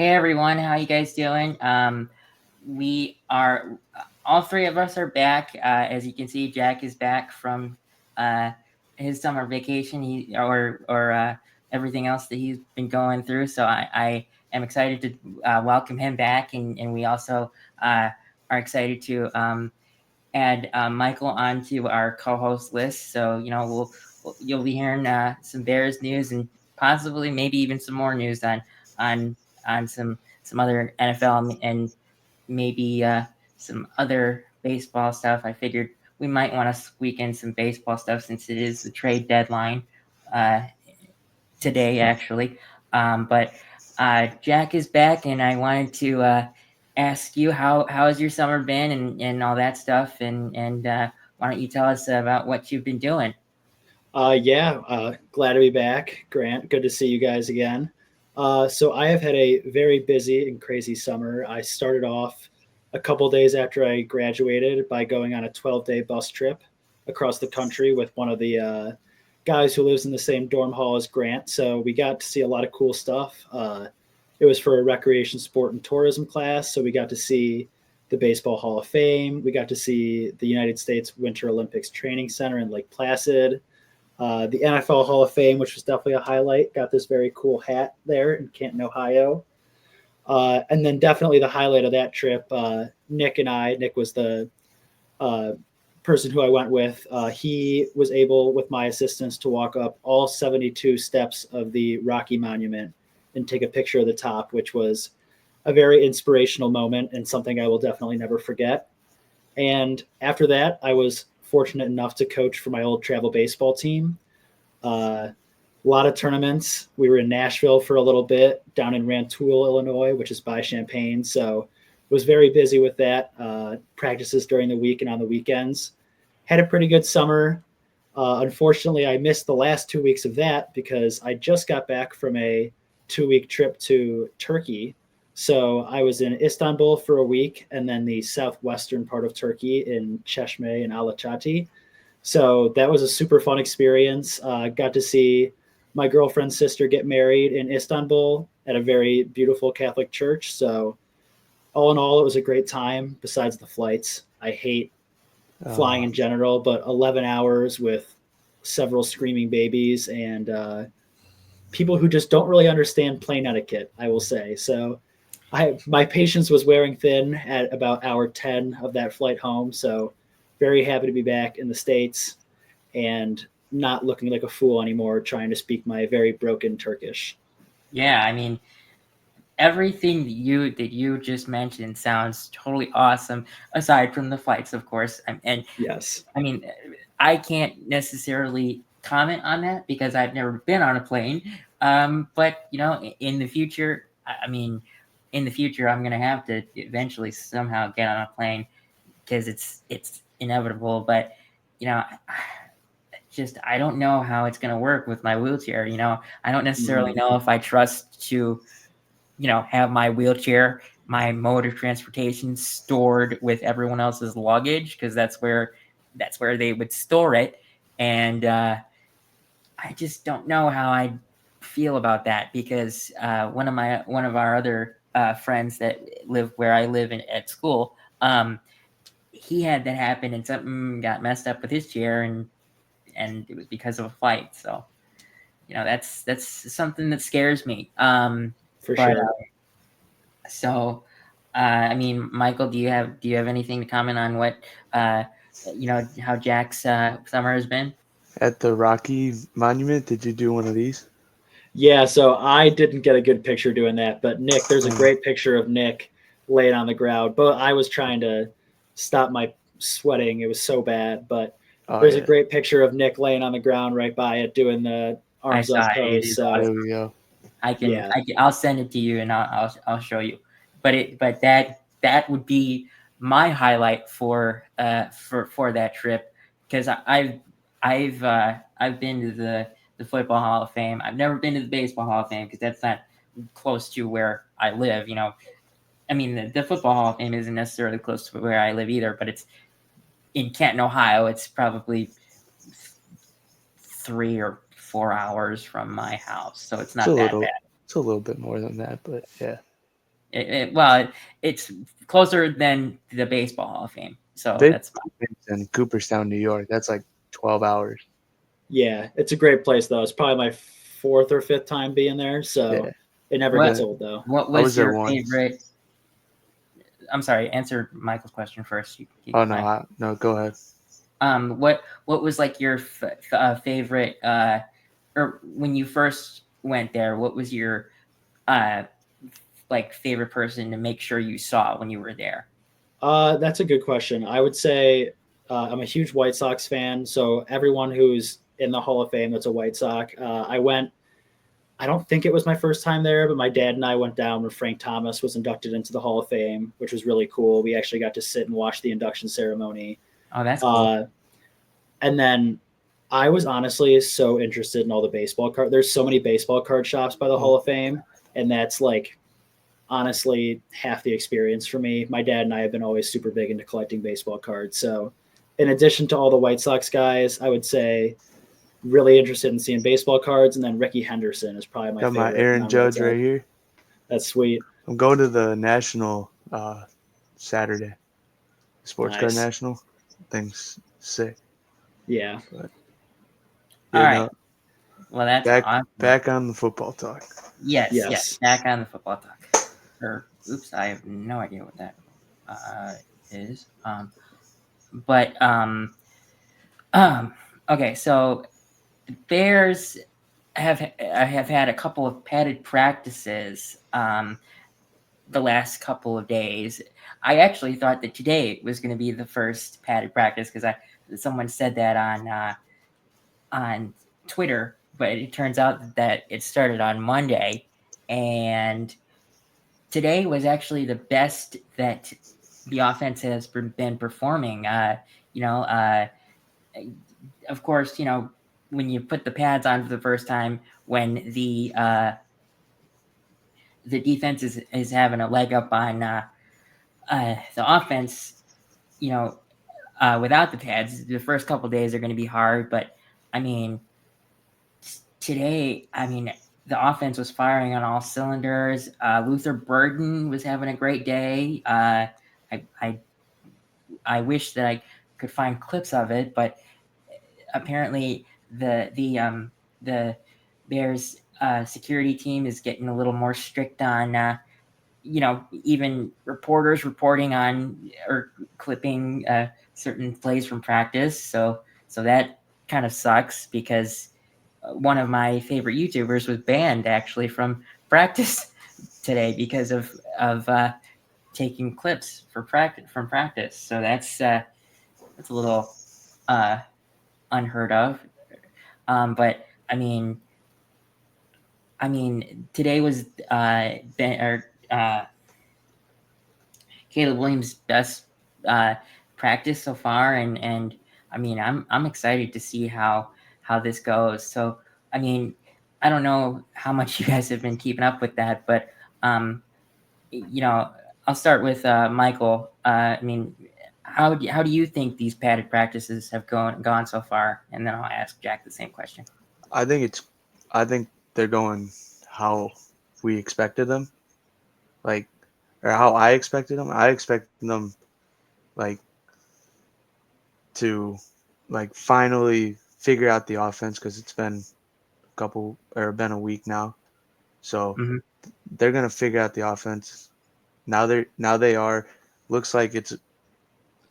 Hey everyone, how you guys doing? We are all three of us are back. As you can see, Jack is back from uh, his summer vacation. Or everything else that he's been going through. So I am excited to welcome him back, and we also are excited to add Michael onto our co-host list. So you'll be hearing some Bears news and possibly maybe even some more news on on some other NFL and maybe some other baseball stuff. I figured we might want to squeak in some baseball stuff since it is the trade deadline uh, today, actually. But Jack is back, and I wanted to ask you how has your summer been and all that stuff, and why don't you tell us about what you've been doing? Glad to be back, Grant. Good to see you guys again. So I have had a very busy and crazy summer. I started off a couple days after I graduated by going on a 12-day bus trip across the country with one of the guys who lives in the same dorm hall as Grant. So we got to see a lot of cool stuff. It was for a recreation, sport, and tourism class. So we got to see the Baseball Hall of Fame. We got to see the United States Winter Olympics Training Center in Lake Placid. The NFL Hall of Fame, which was definitely a highlight. Got this very cool hat there in Canton, Ohio. And then definitely the highlight of that trip, Nick was the uh, person who I went with. He was able, with my assistance, to walk up all 72 steps of the Rocky Monument and take a picture of the top, which was a very inspirational moment and something I will definitely never forget. And after that, I was fortunate enough to coach for my old travel baseball team. A lot of tournaments. We were in Nashville for a little bit, down in Rantoul, Illinois, which is by Champaign. So was very busy with that. Practices during the week and on the weekends. Had a pretty good summer. Unfortunately, I missed the last 2 weeks of that because I just got back from a 2 week trip to Turkey. So I was in Istanbul for a week and then the southwestern part of Turkey in Çeşme and Alaçatı. So that was a super fun experience. Got to see my girlfriend's sister get married in Istanbul at a very beautiful Catholic church. So all in all, it was a great time. Besides the flights, I hate flying Oh, in general, but 11 hours with several screaming babies and people who just don't really understand plane etiquette, I will say. So my patience was wearing thin at about hour 10 of that flight home. So very happy to be back in the States and not looking like a fool anymore trying to speak my very broken Turkish. Yeah, I mean everything that you just mentioned sounds totally awesome. Aside from the flights, of course, and Yes. I mean, I can't necessarily comment on that because I've never been on a plane. But in the future, I mean, in the future, I'm gonna have to eventually somehow get on a plane because it's inevitable. But you know, just I don't know how it's gonna work with my wheelchair. I don't necessarily Mm-hmm. know if I trust to have my wheelchair, my mode of transportation stored with everyone else's luggage because that's where they would store it, and I just don't know how I feel about that because one of our other friends that live where I live at school, he had that happen and something got messed up with his chair and it was because of a fight. So that's something that scares me. For But sure. I mean, Michael, do you have anything to comment on what uh, how Jack's summer has been? at the Rocky Monument, did you do one of these? Yeah, so I didn't get a good picture doing that, but Nick, there's a Um, great picture of Nick laying on the ground. But I was trying to stop my sweating. It was so bad. But oh there's a yeah, great picture of Nick laying on the ground right by it doing the I arms saw up it. It pose. is So there awesome. we go. yeah, I'll send it to you and I'll show you. But that would be my highlight for that trip because I've been to the football Hall of Fame. I've never been to the baseball Hall of Fame because that's not close to where I live. I mean the football Hall of Fame isn't necessarily close to where I live either, but it's in Canton, Ohio. It's probably 3 or 4 hours from my house, so it's It's not that bad. it's a little bit more than that, but yeah. It's closer than the Baseball Hall of Fame. So that's in Cooperstown, New York. That's like 12 hours. Yeah, it's a great place though. It's probably my 4th or 5th time being there, so it never gets old though. What was your favorite? I'm sorry. Answer Michael's question first. No, go ahead. What was like your favorite? Or when you first went there, what was your like favorite person to make sure you saw when you were there? That's a good question. I would say I'm a huge White Sox fan, so everyone who's in the Hall of Fame that's a White Sox. I went. I don't think it was my first time there, but my dad and I went down when Frank Thomas was inducted into the Hall of Fame, which was really cool. We actually got to sit and watch the induction ceremony. Oh, that's cool. And then I was honestly so interested in all the baseball cards. There's so many baseball card shops by the Hall of Fame, and that's like honestly half the experience for me. My dad and I have been always super big into collecting baseball cards. So in addition to all the White Sox guys, I would say really interested in seeing baseball cards. And then Ricky Henderson is probably my favorite. Got my Aaron Judge right here. That's sweet. I'm going to the National Saturday. Sports Card National. Thing's sick. Yeah. But, all right. Well, that's back on the football talk. Yes. Back on the football talk. Oops, I have no idea what that is. Okay, so the Bears have had a couple of padded practices the last couple of days. I actually thought that today was going to be the first padded practice because someone said that on Twitter, but it turns out that it started on Monday, and today was actually the best that the offense has been performing. Of course, when you put the pads on for the first time, when the defense is having a leg up on the offense, without the pads, the first couple of days are going to be hard. But I mean, today, the offense was firing on all cylinders. Luther Burden was having a great day. I wish that I could find clips of it, but apparently the Bears security team is getting a little more strict on even reporters reporting on or clipping certain plays from practice. So that kind of sucks because one of my favorite YouTubers was banned actually from practice today because of taking clips from practice. So that's a little unheard of. But today was Caleb Williams' best practice so far, and I'm excited to see how this goes. So I don't know how much you guys have been keeping up with that, but I'll start with Michael. How do you think these padded practices have gone so far? And then I'll ask Jack the same question. I think they're going how we expected them, or how I expected them. I expected them to finally figure out the offense because it's been a week now. So they're gonna figure out the offense. Now they are. Looks like it's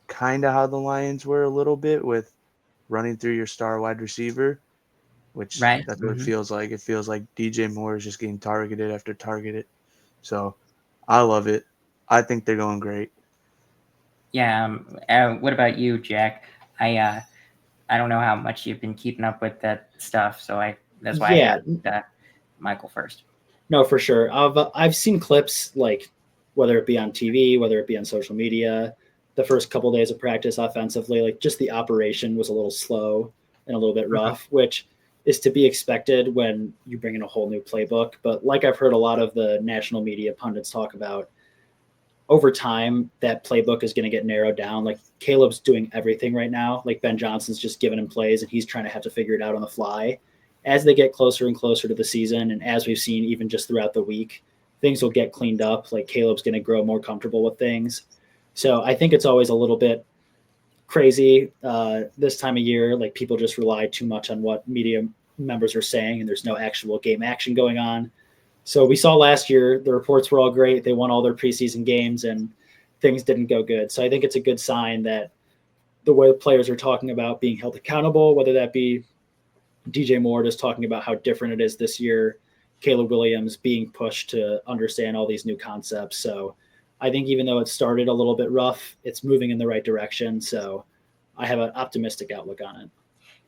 kind of how the Lions were a little bit with running through your star wide receiver, which that's what it feels like. It feels like DJ Moore is just getting targeted after targeted. So I love it. I think they're going great. Yeah. What about you, Jack? I don't know how much you've been keeping up with that stuff, so that's why I asked Michael first. No, for sure. I've seen clips whether it be on TV, whether it be on social media. The first couple of days of practice offensively, just the operation was a little slow and a little bit rough, which is to be expected when you bring in a whole new playbook. But like I've heard a lot of the national media pundits talk about, over time, that playbook is going to get narrowed down. Like Caleb's doing everything right now. Like Ben Johnson's just giving him plays and he's trying to have to figure it out on the fly. As they get closer and closer to the season, and as we've seen even just throughout the week, things will get cleaned up. Like Caleb's going to grow more comfortable with things. So I think it's always a little bit crazy this time of year. Like people just rely too much on what media members are saying, and there's no actual game action going on. So we saw last year the reports were all great. They won all their preseason games, and things didn't go good. So I think it's a good sign that the way the players are talking about being held accountable, whether that be DJ Moore just talking about how different it is this year, Caleb Williams being pushed to understand all these new concepts. So I think even though it started a little bit rough, it's moving in the right direction. So I have an optimistic outlook on it.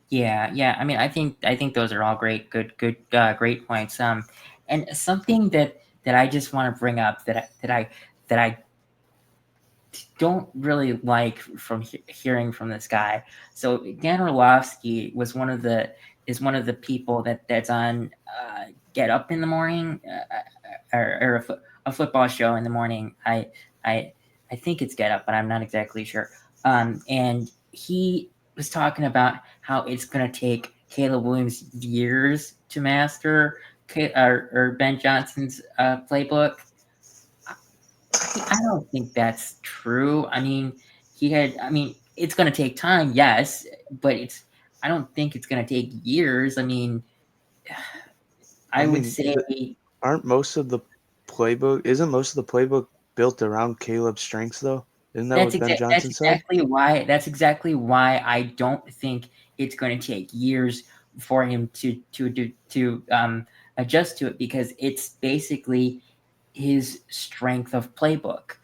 Yeah. I mean, I think those are all great points. And something that I just want to bring up that I don't really like from hearing from this guy. So Dan Orlovsky is one of the people that's on Get Up in the Morning or a football show in the morning. I think it's Get Up, but I'm not exactly sure. And he was talking about how it's going to take Caleb Williams years to master or Ben Johnson's playbook. I don't think that's true. I mean, it's going to take time, yes, but I don't think it's going to take years. I mean, I would say isn't most of the playbook built around Caleb's strengths though? Isn't that what Ben Johnson said? That's exactly why I don't think it's going to take years for him to adjust to it, because it's basically his strength of playbook.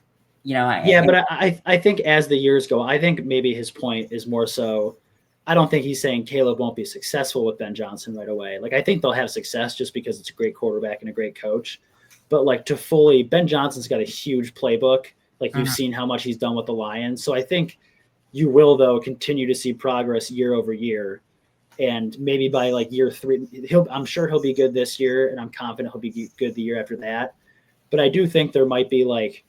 But I think as the years go, I think maybe his point is more so, I don't think he's saying Caleb won't be successful with Ben Johnson right away. Like, I think they'll have success just because it's a great quarterback and a great coach. But like Ben Johnson's got a huge playbook. Like you've seen how much he's done with the Lions. So I think you will, though, continue to see progress year over year. And maybe by like year 3, I'm sure he'll be good this year, and I'm confident he'll be good the year after that. But I do think there might be like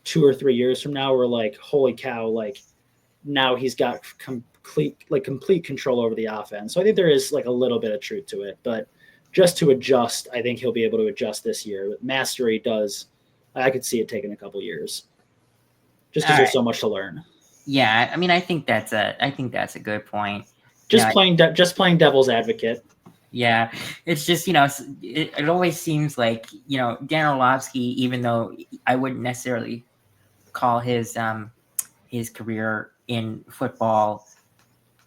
2 or 3 years from now where like, holy cow, like now he's got complete control over the offense. So I think there is like a little bit of truth to it, but just to adjust, I think he'll be able to adjust this year. Mastery I could see it taking a couple years just because there's so much to learn. Yeah. I mean, I think that's a good point. Playing devil's advocate. Yeah, it's just, it always seems like, Dan Orlovsky, even though I wouldn't necessarily call his career in football,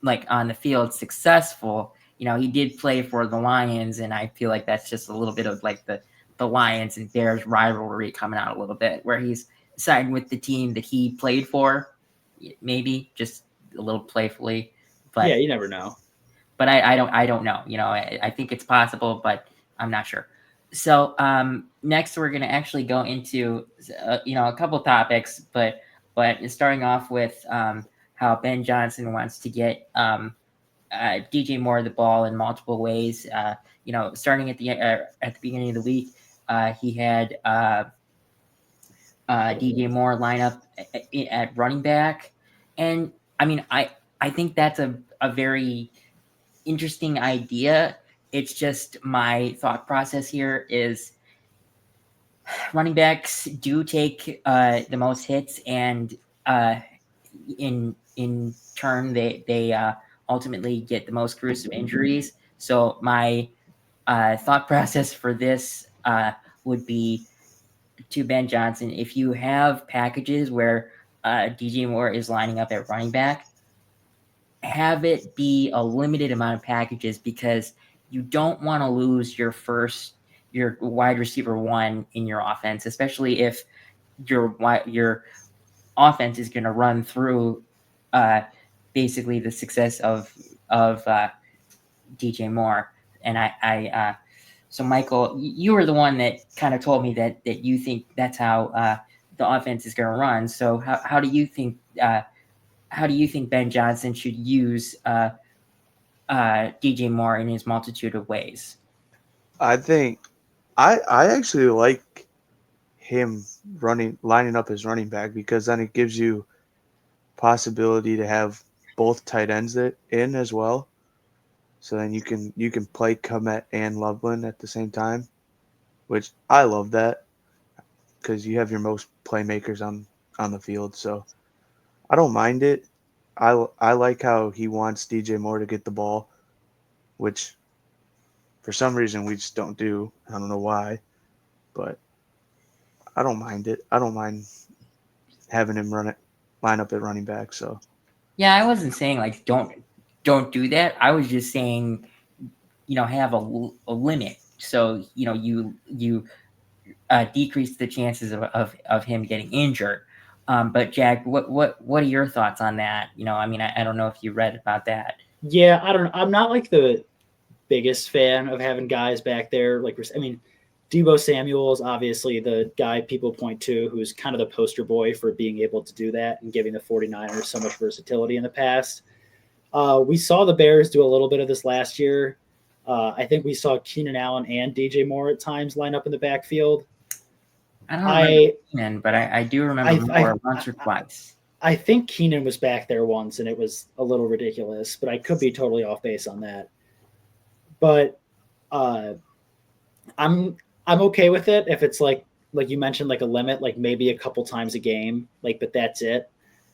like on the field, successful, he did play for the Lions, and I feel like that's just a little bit of like the Lions and Bears rivalry coming out a little bit, where he's siding with the team that he played for, maybe just a little playfully. But yeah, you never know. But I don't know. I think it's possible, but I'm not sure. So next we're going to actually go into a couple topics, but starting off with how Ben Johnson wants to get DJ Moore the ball in multiple ways. Starting at the beginning of the week, he had DJ Moore line up at running back, and I mean I think that's a very interesting idea. It's just my thought process here is running backs do take the most hits, and in turn they ultimately get the most gruesome injuries. So my thought process for this would be to Ben Johnson: if you have packages where DJ Moore is lining up at running back, have it be a limited amount of packages, because you don't want to lose your wide receiver 1 in your offense, especially if your offense is going to run through basically the success of DJ Moore. And so Michael, you were the one that kind of told me that you think that's how the offense is going to run. So how do you think Ben Johnson should use DJ Moore in his multitude of ways? I think I actually like him lining up as running back, because then it gives you possibility to have both tight ends in as well. So then you can play Kmet and Loveland at the same time, which I love that. because you have your most playmakers on the field. So I don't mind it. I like how he wants DJ Moore to get the ball, which for some reason we just don't do. I don't know why, but I don't mind it. I don't mind having him line up at running back. So Yeah, I wasn't saying like don't do that. I was just saying, have a limit. So you decrease the chances of him getting injured. But Jack, what are your thoughts on that? I mean, I don't know if you read about that. Yeah, I don't know. I'm not like the biggest fan of having guys back there. Like, I mean, Debo Samuel is obviously the guy people point to who's kind of the poster boy for being able to do that and giving the 49ers so much versatility in the past. We saw the Bears do a little bit of this last year. I think we saw Keenan Allen and DJ Moore at times line up in the backfield. I don't remember Keenan, but I do remember Moore once or twice. I think Keenan was back there once, and it was a little ridiculous, but I could be totally off base on that. But I'm okay with it if it's like you mentioned, like a limit, like maybe a couple times a game, like, but that's it.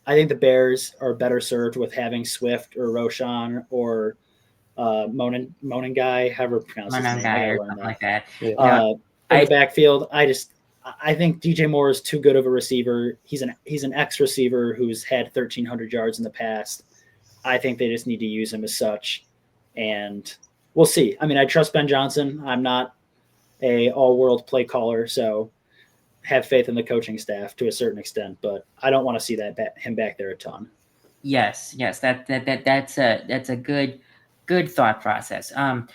I think the Bears are better served with having Swift or Roshan or Monin guy, however pronounce his name. Guy I or gotta learn something that. like that. Yeah. In the backfield, I think DJ Moore is too good of a receiver. He's an ex receiver who's had 1,300 yards in the past. I think they just need to use him as such, and we'll see. I mean, I trust Ben Johnson. I'm not a all-world play caller, so have faith in the coaching staff to a certain extent, but I don't want to see him back there a ton. Yes, that's a good thought process. And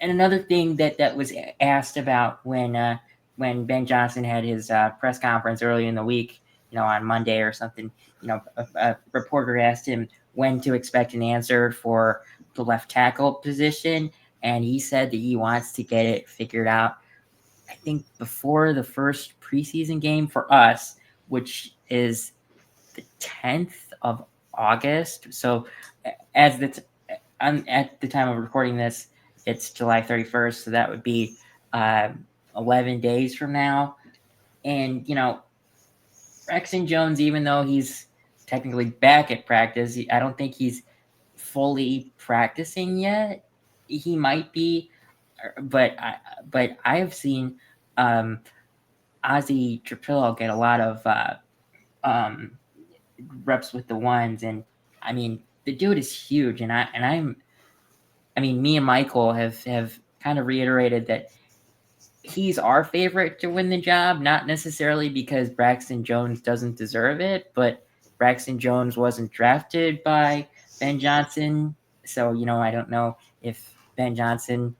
another thing that was asked about when Ben Johnson had his press conference early in the week, on Monday or something, a reporter asked him when to expect an answer for the left tackle position, and he said that he wants to get it figured out, I think, before the first preseason game for us, which is the 10th of August. So as at the time of recording this, it's July 31st. So that would be 11 days from now. And, Braxton Jones, even though he's technically back at practice, I don't think he's fully practicing yet. He might be, but I have seen Ozzy Trapillo get a lot of um, reps with the ones, and I mean the dude is huge, and me and Michael have kind of reiterated that he's our favorite to win the job, not necessarily because Braxton Jones doesn't deserve it, but Braxton Jones wasn't drafted by Ben Johnson, so I don't know if Ben Johnson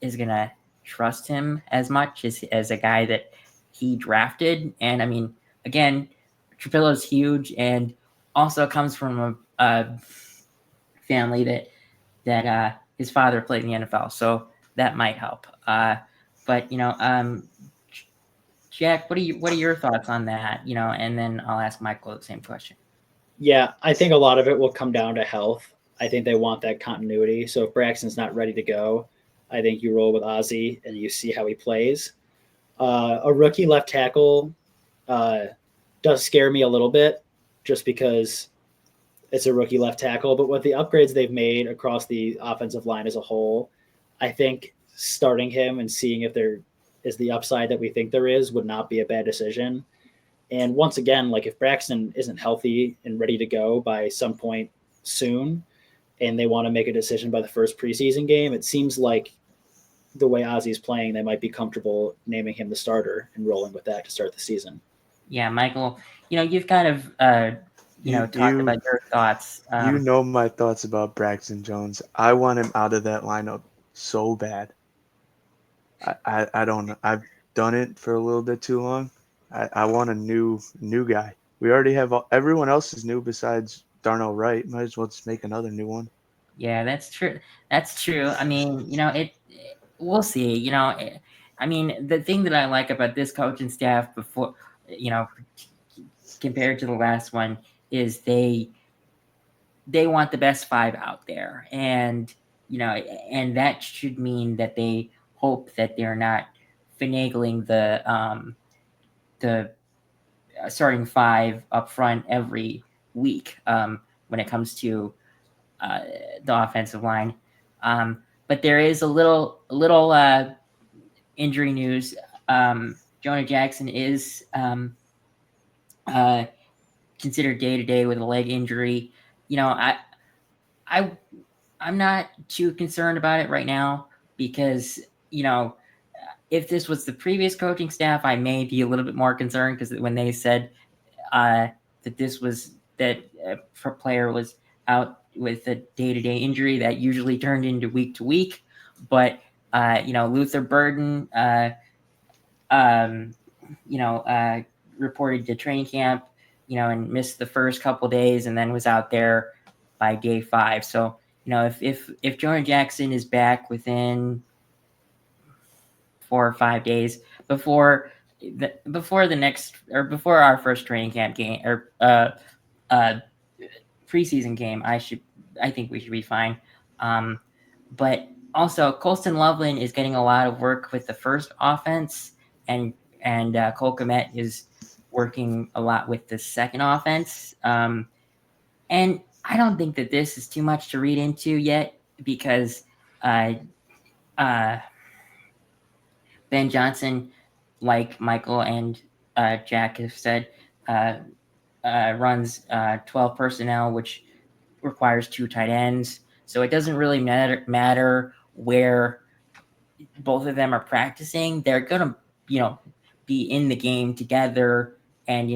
is gonna trust him as much as a guy that he drafted. And I mean, again, Trapillo's huge and also comes from a family that his father played in the NFL, so that might help. But Jack, what are your thoughts on that? And then I'll ask Michael the same question. Yeah, I think a lot of it will come down to health. I think they want that continuity. So if Braxton's not ready to go, I think you roll with Ozzy and you see how he plays. A rookie left tackle does scare me a little bit just because it's a rookie left tackle. But with the upgrades they've made across the offensive line as a whole, I think starting him and seeing if there is the upside that we think there is would not be a bad decision. And once again, like, if Braxton isn't healthy and ready to go by some point soon, and they want to make a decision by the first preseason game, it seems like the way Ozzy's playing, they might be comfortable naming him the starter and rolling with that to start the season. Yeah, Michael, you've kind of talked about your thoughts. You know my thoughts about Braxton Jones. I want him out of that lineup so bad. I don't know. I've done it for a little bit too long. I want a new guy. We already have everyone else is new besides Darnell Wright. Might as well just make another new one. Yeah, that's true. That's true. I mean, we'll see. I mean, the thing that I like about this coaching staff before, compared to the last one, is they want the best five out there, and and that should mean that they hope that they're not finagling the starting five up front every week when it comes to the offensive line. But there is a little injury news. Jonah Jackson is considered day to day with a leg injury. I I'm not too concerned about it right now because if this was the previous coaching staff, I may be a little bit more concerned because when they said that this was that a player was out with a day-to-day injury, that usually turned into week to week. But Luther Burden, reported to training camp, and missed the first couple days, and then was out there by day 5. So if Jonah Jackson is back within 4 or 5 days before the next or before our first training camp game or preseason game, I think we should be fine. But also Colston Loveland is getting a lot of work with the first offense, and Cole Kmet is working a lot with the second offense. And I don't think that this is too much to read into yet because Ben Johnson, like Michael and Jack have said, runs 12 personnel, which requires 2 tight ends. So it doesn't really matter where both of them are practicing. They're going to, be in the game together. And,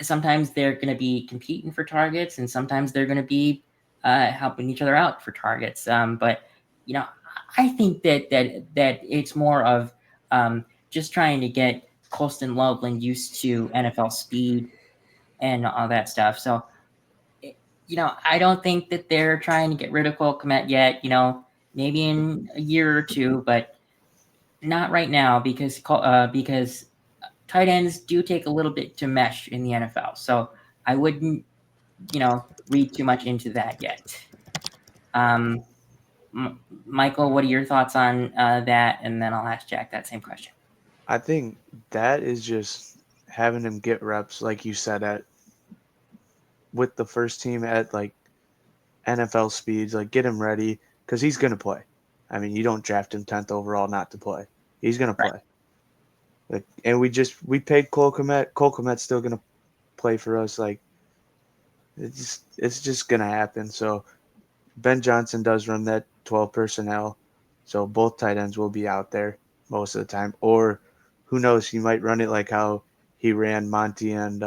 sometimes they're going to be competing for targets, and sometimes they're going to be helping each other out for targets. But, I think that it's more of just trying to get Colston Loveland used to NFL speed and all that stuff. So, I don't think that they're trying to get rid of Cole Kmet yet, maybe in a year or two, but not right now because tight ends do take a little bit to mesh in the NFL. So I wouldn't, read too much into that yet. Michael, what are your thoughts on that? And then I'll ask Jack that same question. I think that is just having him get reps, like you said, with the first team at like NFL speeds, like get him ready because he's going to play. I mean, you don't draft him 10th overall not to play. He's going to play. Like, and we paid Cole Kmet. Cole Kmet's still going to play for us. Like, it's just going to happen. So Ben Johnson does run that 12 personnel. So both tight ends will be out there most of the time. Or who knows, he might run it like how he ran Monty and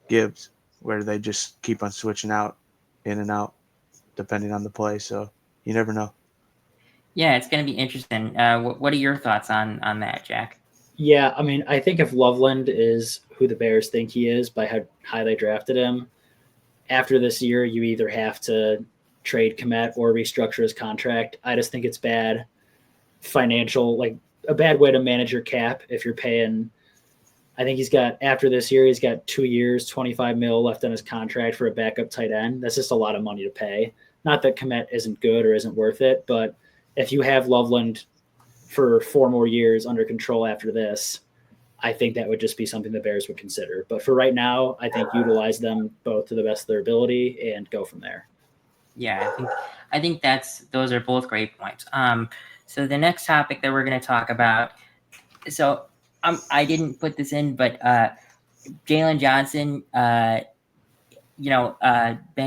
Gibbs, where they just keep on switching out, in and out, depending on the play. So you never know. Yeah, it's going to be interesting. What are your thoughts on that, Jack? Yeah, I mean, I think if Loveland is who the Bears think he is by how high they drafted him, after this year, you either have to trade Kmet or restructure his contract. I just think it's bad financial, like a bad way to manage your cap if you're paying. I think after this year, he's got 2 years, $25 million left on his contract for a backup tight end. That's just a lot of money to pay. Not that Kmet isn't good or isn't worth it, but if you have Loveland for 4 more years under control after this, I think that would just be something the Bears would consider. But for right now, I think utilize them both to the best of their ability and go from there. Yeah, I think those are both great points. So the next topic that we're going to talk about. So I didn't put this in, but Jalen Johnson. Ben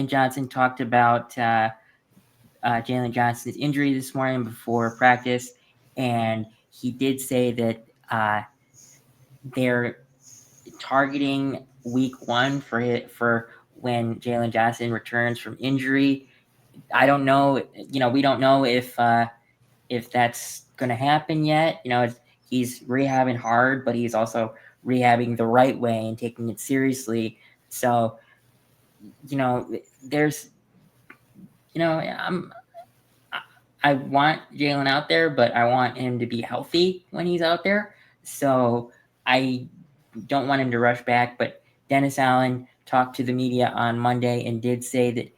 Johnson talked about Jalen Johnson's injury this morning before practice, and he did say that they're targeting week 1 for when Jalen Johnson returns from injury. I don't know. We don't know if that's going to happen yet. He's rehabbing hard, but he's also rehabbing the right way and taking it seriously. So, there's, I want Jalen out there, but I want him to be healthy when he's out there. So I don't want him to rush back. But Dennis Allen talked to the media on Monday and did say that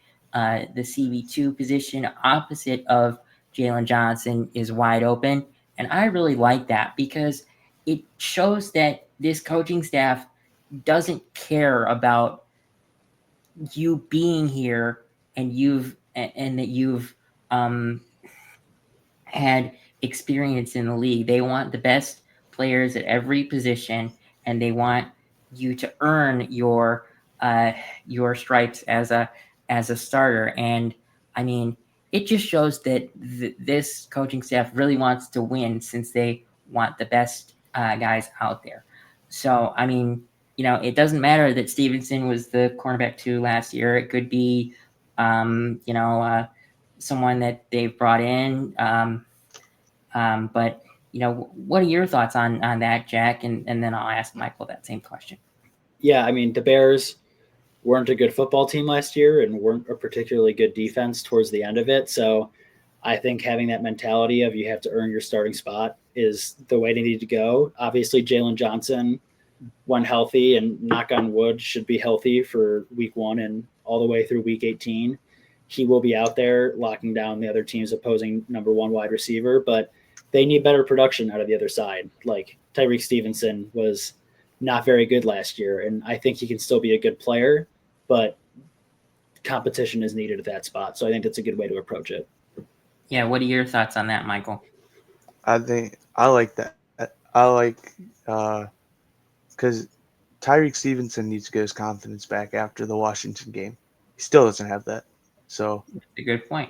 the CB2 position opposite of Jalen Johnson is wide open. And I really like that because it shows that this coaching staff doesn't care about you being here and that you've had experience in the league. They want the best players at every position, and they want you to earn your stripes as a starter. And I mean, it just shows that this coaching staff really wants to win, since they want the best guys out there. So I mean, it doesn't matter that Stevenson was the cornerback 2 last year. It could be someone that they've brought in. But what are your thoughts on that, Jack? And then I'll ask Michael that same question. Yeah, I mean, the Bears weren't a good football team last year and weren't a particularly good defense towards the end of it. So I think having that mentality of you have to earn your starting spot is the way they need to go. Obviously, Jalen Johnson, when healthy, and knock on wood, should be healthy for week 1 and all the way through week 18. He will be out there locking down the other team's opposing number 1 wide receiver, but they need better production out of the other side. Like Tyreek Stevenson was not very good last year, and I think he can still be a good player, but competition is needed at that spot. So I think that's a good way to approach it. Yeah, what are your thoughts on that, Michael? I think I like that. I like because Tyreek Stevenson needs to get his confidence back after the Washington game. He still doesn't have that. So that's a good point.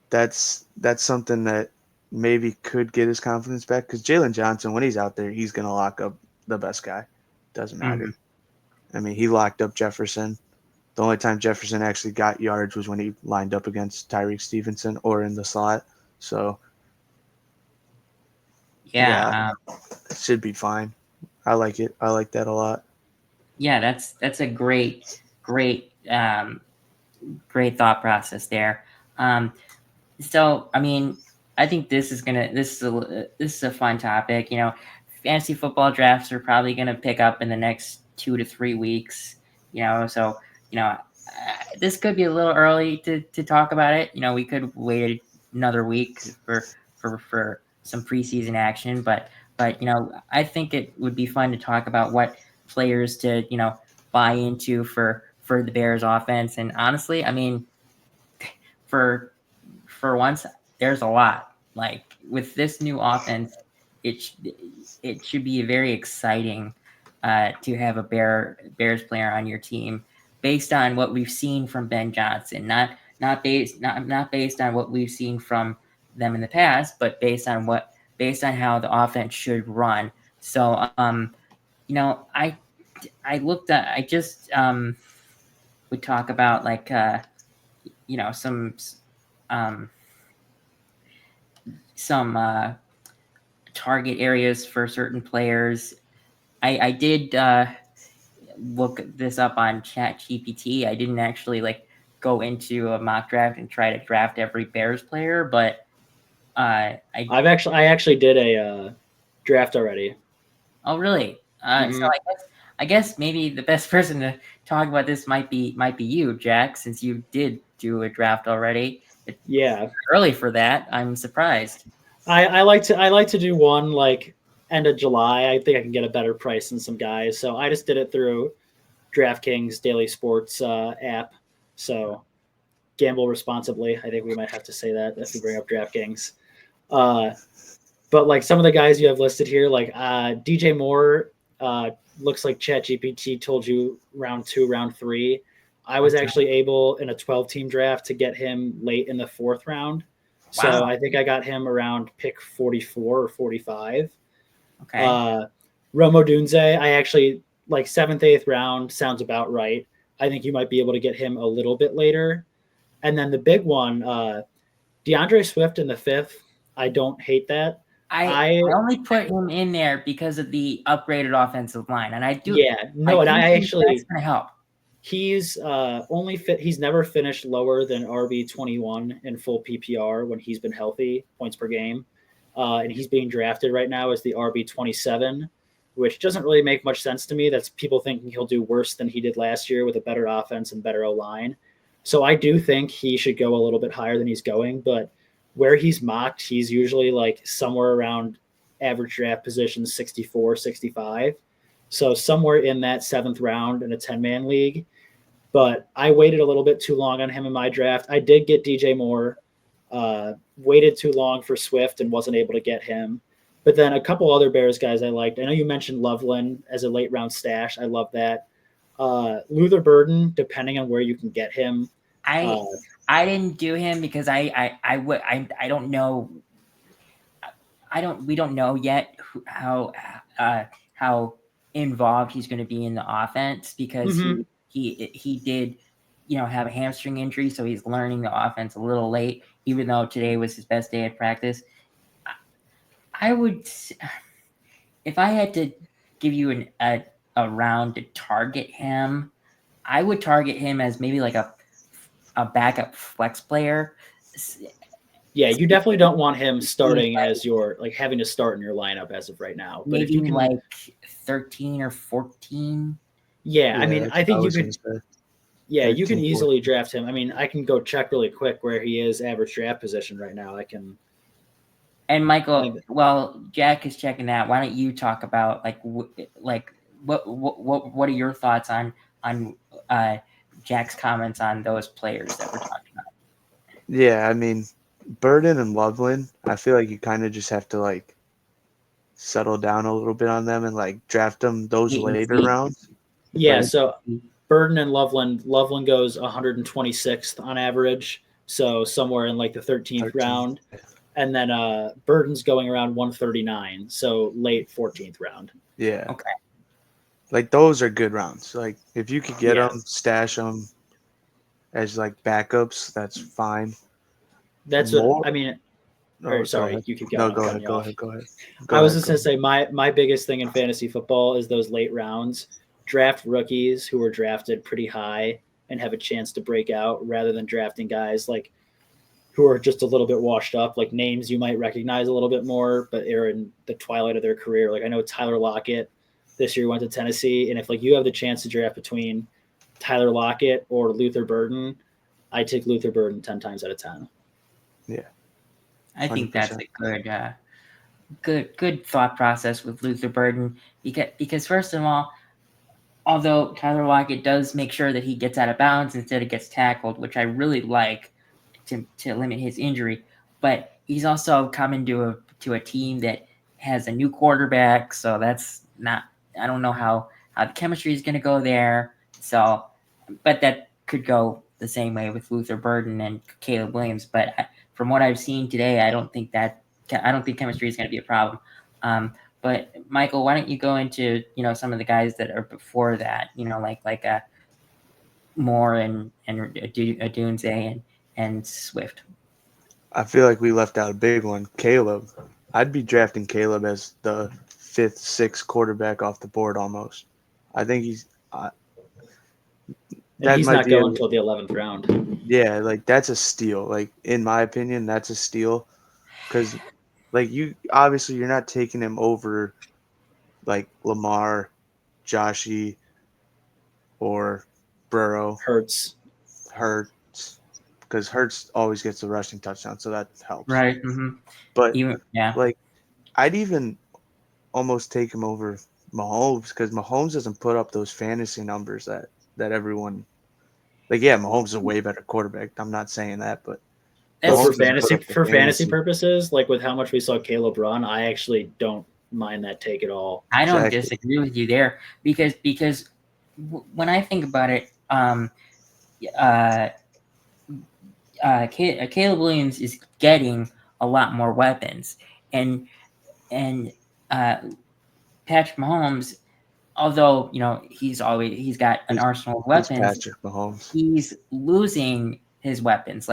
That's something that maybe could get his confidence back, because Jalen Johnson, when he's out there, he's going to lock up the best guy. Doesn't matter. Mm-hmm. I mean, he locked up Jefferson. The only time Jefferson actually got yards was when he lined up against Tyreek Stevenson or in the slot. So, yeah, it should be fine. I like it. I like that a lot. Yeah, that's a great thought process there. So, I mean, I think this is a fun topic. Fantasy football drafts are probably gonna pick up in the next 2 to 3 weeks. So this could be a little early to talk about it. We could wait another week for some preseason action, but I think it would be fun to talk about what players to buy into for the Bears offense. And honestly, I mean, for once, there's a lot. Like with this new offense, it should be very exciting to have a Bears player on your team, based on what we've seen from Ben Johnson. Not based on what we've seen from them in the past, but based on how the offense should run. So I looked at, I just would talk about like some target areas for certain players. I did look this up on ChatGPT. I didn't actually go into a mock draft and try to draft every Bears player, but I actually did a draft already. Oh, really? So I guess maybe the best person to talk about this might be you, Jack, since you did do a draft already. It's early for that. I'm surprised. I like to do one like end of July. I think I can get a better price than some guys. So I just did it through DraftKings Daily Sports app. So gamble responsibly. I think we might have to say that if we bring up DraftKings. But like some of the guys you have listed here, like DJ Moore, looks like ChatGPT told you round 2, round 3. I was actually able in a 12-team draft to get him late in the 4th round. Wow. So I think I got him around pick 44 or 45. Okay. Romo Dunze, I actually like 7th, 8th round sounds about right. I think you might be able to get him a little bit later. And then the big one, DeAndre Swift in the 5th. I don't hate that. I only put him in there because of the upgraded offensive line, and I do. Yeah, no, and I actually that's going to help. He's he's never finished lower than RB21 in full PPR when he's been healthy, points per game. And he's being drafted right now as the RB27, which doesn't really make much sense to me. That's people thinking he'll do worse than he did last year with a better offense and better O-line. So I do think he should go a little bit higher than he's going, but where he's mocked, he's usually like somewhere around average draft position 64, 65. So somewhere in that 7th round in a 10-man league. But I waited a little bit too long on him in my draft. I did get DJ Moore, waited too long for Swift and wasn't able to get him. But then a couple other Bears guys I liked. I know you mentioned Loveland as a late round stash. I love that. Luther Burden, depending on where you can get him. I didn't do him because I don't know. We don't know yet how involved he's going to be in the offense because he did, have a hamstring injury, so he's learning the offense a little late. Even though today was his best day at practice, I would, if I had to give you a round to target him, I would target him as maybe like a backup flex player. Yeah, you definitely don't want him starting as your having to start in your lineup as of right now. But if you can 13 or 14. Yeah, I mean, I think you could. Yeah, 13, you can easily 14. Draft him. I mean, I can go check really quick where he is average draft position right now. I can. And Michael, well, Jack is checking that. Why don't you talk about what are your thoughts on Jack's comments on those players that we're talking about? Yeah, I mean, Burden and Loveland, I feel like you kind of just have to settle down a little bit on them and draft them those later rounds. Yeah, so Burden and Loveland goes 126th on average, so somewhere in the 13th round. And then Burden's going around 139, so late 14th round. Yeah. Okay. Those are good rounds. If you could get them, stash them as backups, that's fine. That's what I mean. Sorry, you keep going. Go ahead. I was just going to say my biggest thing in fantasy football is those late rounds. Draft rookies who were drafted pretty high and have a chance to break out rather than drafting guys who are just a little bit washed up, names you might recognize a little bit more, but are in the twilight of their career. I know Tyler Lockett this year went to Tennessee, and if you have the chance to draft between Tyler Lockett or Luther Burden, I take Luther Burden 10 times out of 10. Yeah. I think 100%. That's a good thought process with Luther Burden because first of all, although Tyler Lockett does make sure that he gets out of bounds instead of gets tackled, which I really like to limit his injury, but he's also coming to a team that has a new quarterback, so that's not. I don't know how the chemistry is going to go there. So, but that could go the same way with Luther Burden and Caleb Williams. But from what I've seen today, I don't think chemistry is going to be a problem. But Michael, why don't you go into some of the guys that are before that? Like Moore and Adunze and Swift. I feel like we left out a big one, Caleb. I'd be drafting Caleb as the 5th, 6th quarterback off the board almost. I think he's not going until the 11th round. Yeah, that's a steal. In my opinion, that's a steal because you're not taking him over Lamar, Joshy, or Burrow. Hurts. Because Hurts always gets the rushing touchdown, so that helps. Right. Mm-hmm. But I'd even almost take him over Mahomes because Mahomes doesn't put up those fantasy numbers that everyone. Mahomes is a way better quarterback. I'm not saying that, but for fantasy purposes, with how much we saw Caleb run, I actually don't mind that take at all. I don't disagree with you there because when I think about it, Caleb Williams is getting a lot more weapons, and Patrick Mahomes, although he's got an arsenal of weapons, Patrick Mahomes. He's losing his weapons.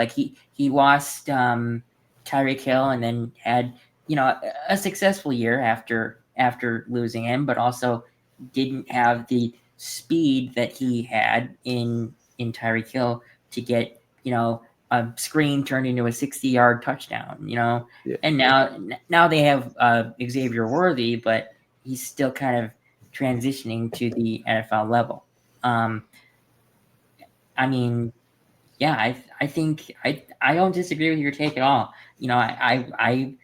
He lost Tyreek Hill and then had a successful year after losing him, but also didn't have the speed that he had in Tyreek Hill to get a screen turned into a 60-yard touchdown. Yeah. And now they have Xavier Worthy, but he's still kind of transitioning to the NFL level. I mean, yeah, I think I don't disagree with your take at all. I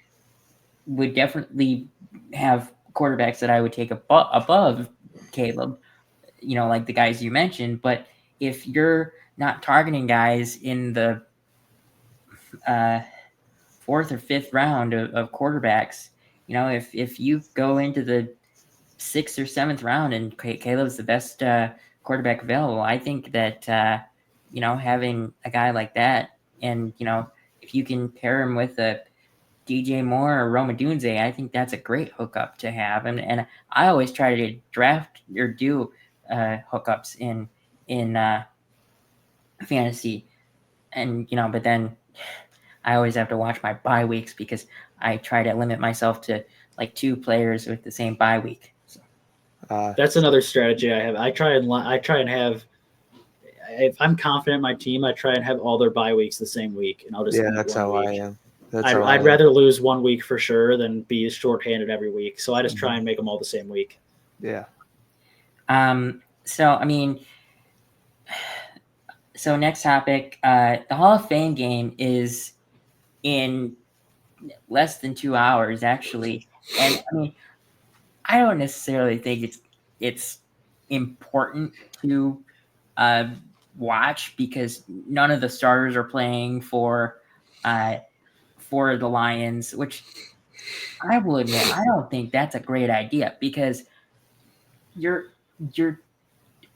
would definitely have quarterbacks that I would take above Caleb, like the guys you mentioned. But if you're not targeting guys in the fourth or fifth round of quarterbacks, if you go into the sixth or seventh round and Caleb's the best quarterback available, I think that having a guy like that, and if you can pair him with a DJ Moore or Roma Dunze, I think that's a great hookup to have. And I always try to draft or do hookups in fantasy, and but then I always have to watch my bye weeks because I try to limit myself to like 2 players with the same bye week. So. That's another strategy I have. I try and have. If I'm confident in my team, I try and have all their bye weeks the same week, and I'll just that's how I am. I'd rather lose 1 week for sure than be shorthanded every week. So I just try and make them all the same week. Yeah. So next topic, the Hall of Fame game is in less than 2 hours, actually. And I mean, I don't necessarily think it's important to watch because none of the starters are playing for the Lions, which I will admit, I don't think that's a great idea because your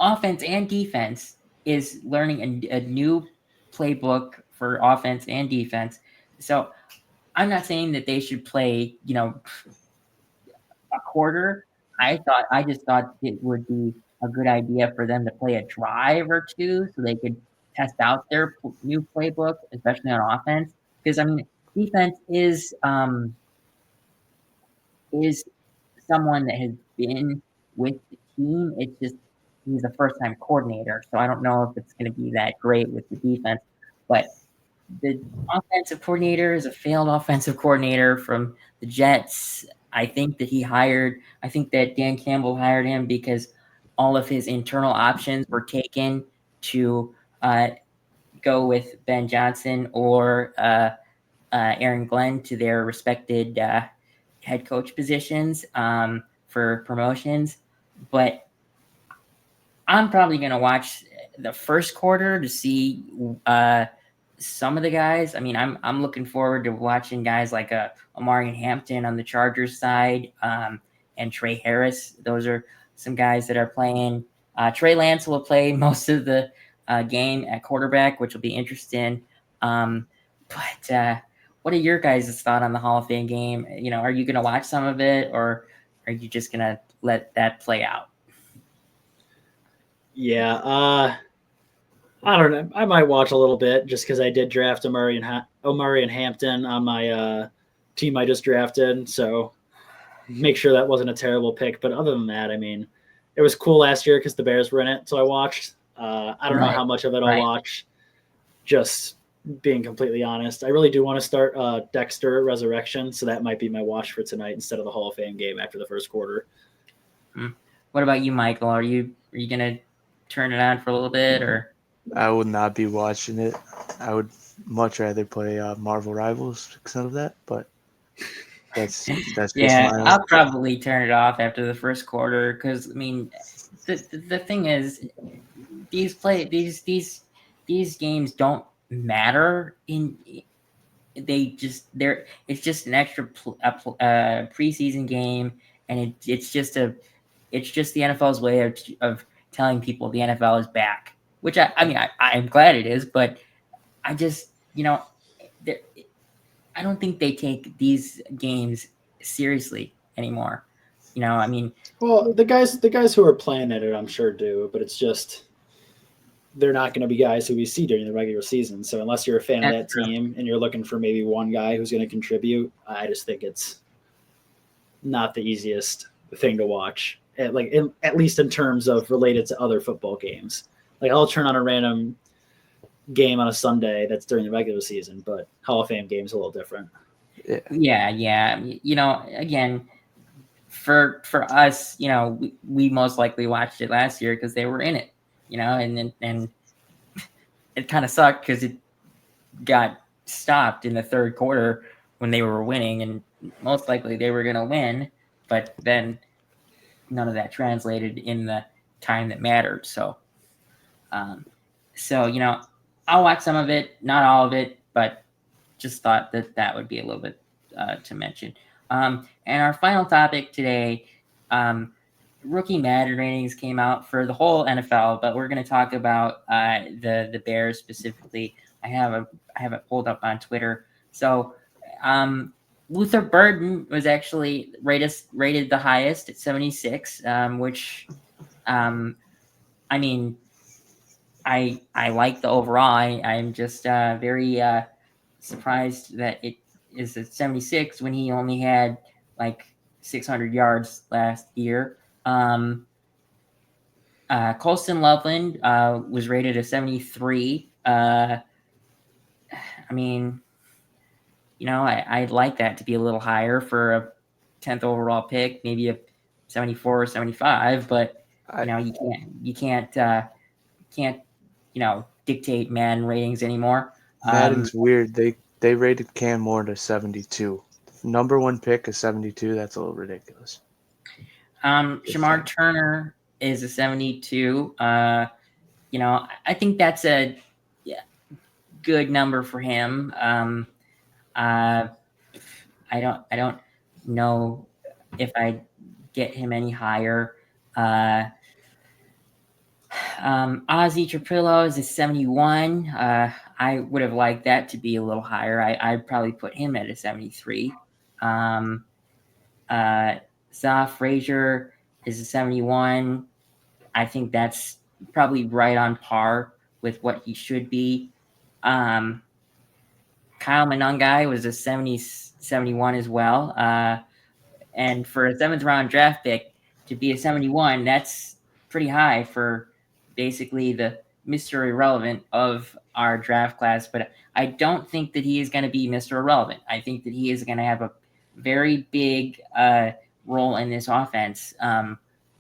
offense and defense is learning a new playbook for offense and defense. So I'm not saying that they should play, a quarter. I just thought it would be a good idea for them to play a drive or two so they could test out their new playbook, especially on offense. Because I mean, defense is someone that has been with the team. It's just he's a first-time coordinator, so I don't know if it's going to be that great with the defense. But the offensive coordinator is a failed offensive coordinator from the Jets. I think that Dan Campbell hired him because all of his internal options were taken to go with Ben Johnson or Aaron Glenn to their respected head coach positions for promotions. But I'm probably going to watch the first quarter to see some of the guys. I mean, I'm looking forward to watching guys like Omari Hampton on the Chargers side and Trey Harris. Those are some guys that are playing. Trey Lance will play most of the game at quarterback, which will be interesting. But what are your guys' thoughts on the Hall of Fame game? Are you going to watch some of it, or are you just going to let that play out? Yeah, I don't know. I might watch a little bit just because I did draft Omari and Hampton on my team I just drafted. So make sure that wasn't a terrible pick. But other than that, I mean, it was cool last year because the Bears were in it. So I watched. I don't know how much of it I'll watch. Just being completely honest, I really do want to start Dexter Resurrection. So that might be my watch for tonight instead of the Hall of Fame game after the first quarter. What about you, Michael? Are you going to turn it on for a little bit, or? I would not be watching it. I would much rather play Marvel Rivals because of that, but that's just I'll probably turn it off after the first quarter because I mean, the thing is, these games don't matter it's just an extra preseason game, and it's just the NFL's way of telling people the NFL is back, which I'm glad it is, but I just I don't think they take these games seriously anymore. Well, the guys who are playing at it, I'm sure do, but it's just they're not going to be guys who we see during the regular season. So unless you're a fan of that team and you're looking for maybe one guy who's going to contribute, I just think it's not the easiest thing to watch. At least in terms of related to other football games. Like I'll turn on a random game on a Sunday that's during the regular season, but Hall of Fame game's a little different. Yeah. Again, for us, we most likely watched it last year because they were in it, and it kind of sucked because it got stopped in the third quarter when they were winning, and most likely they were going to win, but then none of that translated in the time that mattered. So, so I'll watch some of it, not all of it, but just thought that would be a little bit to mention. And our final topic today, rookie Madden ratings came out for the whole NFL, but we're going to talk about the Bears specifically. I have it pulled up on Twitter. So Luther Burden was actually rated the highest at 76, which I mean, I like the overall. I'm just very surprised that it is at 76 when he only had like 600 yards last year. Colston Loveland was rated a 73. I mean, I'd like that to be a little higher for a 10th overall pick, maybe a 74 or 75, but you can't dictate Madden ratings anymore. Madden's weird. They rated Cam Moore to 72. Number one pick is 72. That's a little ridiculous. Shamar Turner is a 72. I think that's a good number for him. I don't know if I get him any higher. Ozzy Trapillo is a 71. I would have liked that to be a little higher. I'd probably put him at a 73. Zah Frazier is a 71. I think that's probably right on par with what he should be. Kyle Monangai was a 71 as well. And for a 7th round draft pick to be a 71, that's pretty high for basically the Mr. Irrelevant of our draft class. But I don't think that he is going to be Mr. Irrelevant. I think that he is going to have a very big role in this offense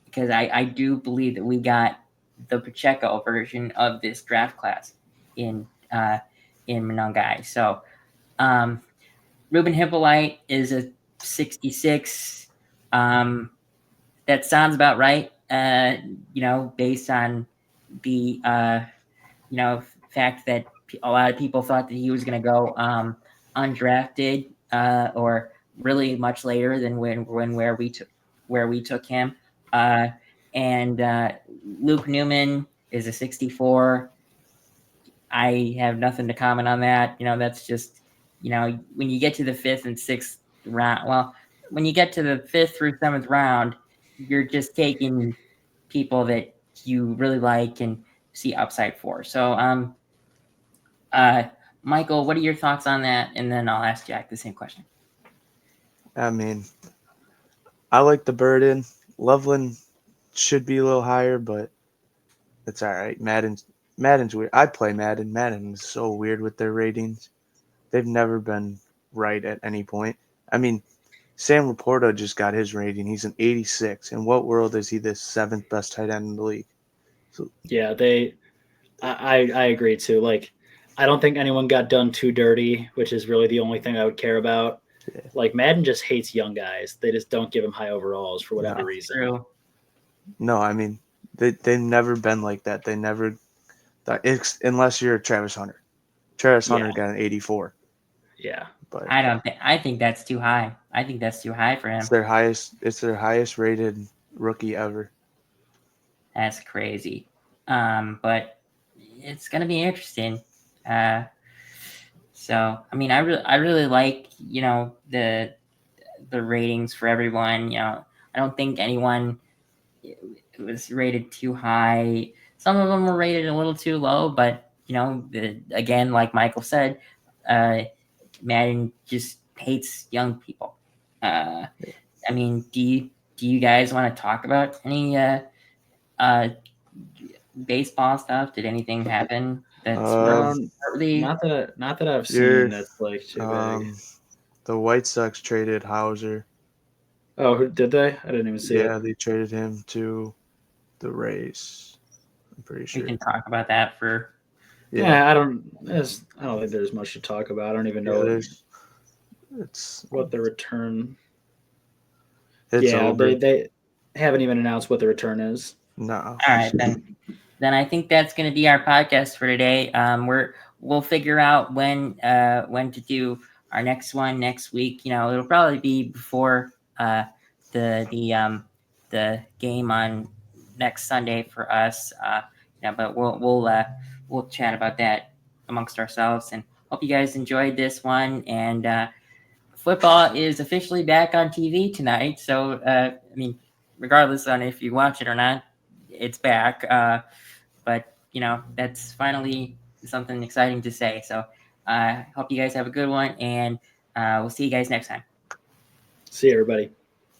because I do believe that we got the Pacheco version of this draft class in Monangai. So Ruben Hippolyte is a 66. That sounds about right. Based on the fact that a lot of people thought that he was going to go undrafted or really much later than where we took him. And Luke Newman is a 64. I have nothing to comment on that. That's just when you get to the 5th and 6th round. Well, when you get to the 5th through 7th round, you're just taking people that you really like and see upside for. So, Michael, what are your thoughts on that? And then I'll ask Jack the same question. I mean, I like the Burden. Loveland should be a little higher, but it's all right. Madden's weird. I play Madden. Madden is so weird with their ratings. They've never been right at any point. I mean, Sam Laporta just got his rating. He's an 86. In what world is he the 7th best tight end in the league? So, yeah, I agree too. Like, I don't think anyone got done too dirty, which is really the only thing I would care about. Yeah. Like, Madden just hates young guys. They just don't give them high overalls for whatever reason. True. No, I mean, they've never been like that. They never – unless you're Travis Hunter. Travis Hunter got an 84. Yeah. But I think that's too high. I think that's too high for him. It's their highest rated rookie ever. That's crazy. But it's gonna be interesting. So I mean, I really like the ratings for everyone. I don't think anyone was rated too high. Some of them were rated a little too low, but again, like Michael said, Madden just hates young people. I mean, do you guys want to talk about any baseball stuff? Did anything happen that's really not that I've seen that's like too big? The White Sox traded Hauser. Oh, did they? I didn't even see it. Yeah, they traded him to the Rays. I'm pretty sure. We can talk about that for. Yeah, I don't think there's much to talk about. I don't even know it's what the return. It's over. haven't even announced what the return is. No. All right, then I think that's going to be our podcast for today. We'll figure out when to do our next one next week. It'll probably be before the game on next Sunday for us. But we'll chat about that amongst ourselves, and hope you guys enjoyed this one. And football is officially back on TV tonight. So regardless on if you watch it or not, it's back. But that's finally something exciting to say. So I hope you guys have a good one, and we'll see you guys next time. See you, everybody.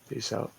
Peace out.